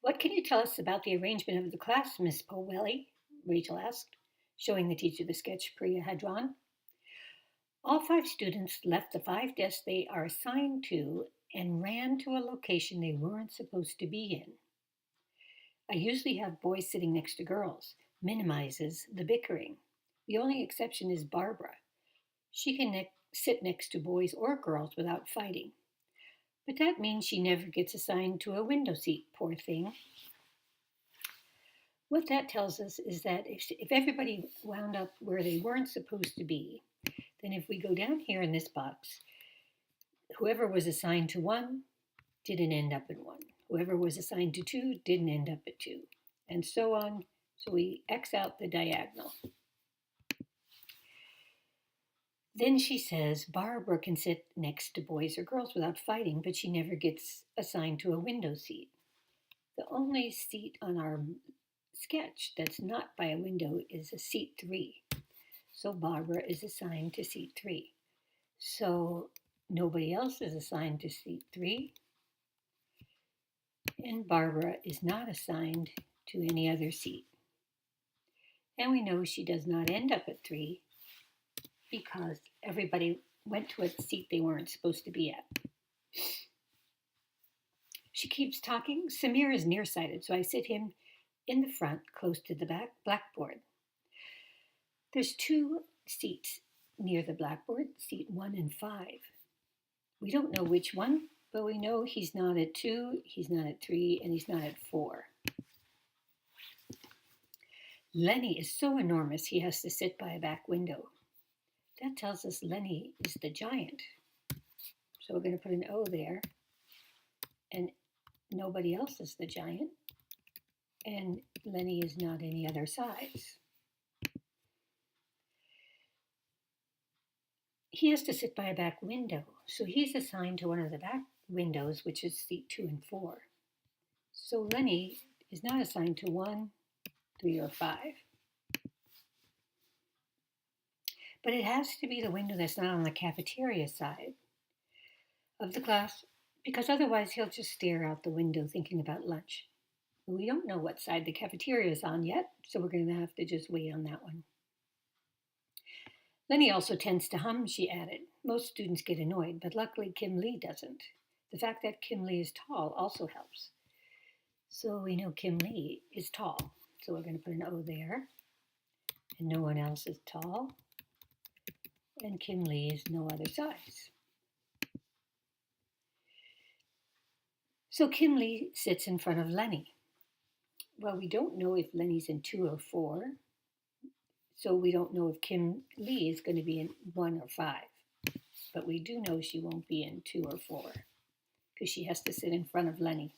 What can you tell us about the arrangement of the class, Miss Powelly? Rachel asked, showing the teacher the sketch Priya had drawn. All five students left the five desks they are assigned to and ran to a location they weren't supposed to be in. I usually have boys sitting next to girls, minimizes the bickering. The only exception is Barbara. She can sit next to boys or girls without fighting. But that means she never gets assigned to a window seat, poor thing. What that tells us is that if everybody wound up where they weren't supposed to be, then if we go down here in this box, whoever was assigned to one didn't end up in one. Whoever was assigned to two didn't end up at two, and so on. So we X out the diagonal. Then she says Barbara can sit next to boys or girls without fighting, but she never gets assigned to a window seat. The only seat on our sketch that's not by a window is a seat 3. So Barbara is assigned to seat 3. So nobody else is assigned to seat 3. And Barbara is not assigned to any other seat. And we know she does not end up at 3 because everybody went to a seat they weren't supposed to be at. She keeps talking. Samir is nearsighted, so I sit him in the front, close to the blackboard. There's 2 seats near the blackboard, seat 1 and 5. We don't know which one, but we know he's not at 2, he's not at 3, and he's not at 4. Lenny is so enormous he has to sit by a back window. That tells us Lenny is the giant. So we're going to put an O there. And nobody else is the giant. And Lenny is not any other size. He has to sit by a back window. So he's assigned to one of the back windows, which is seat 2 and 4. So Lenny is not assigned to 1, 3, or 5. But it has to be the window that's not on the cafeteria side of the class, because otherwise he'll just stare out the window thinking about lunch. We don't know what side the cafeteria is on yet, so we're going to have to just wait on that one. Lenny also tends to hum, she added. Most students get annoyed, but luckily Kim Lee doesn't. The fact that Kim Lee is tall also helps. So we know Kim Lee is tall. So we're going to put an O there. And no one else is tall. And Kim Lee is no other size. So Kim Lee sits in front of Lenny. Well, we don't know if Lenny's in 2 or 4. So we don't know if Kim Lee is going to be in 1 or 5. But we do know she won't be in 2 or 4 because she has to sit in front of Lenny.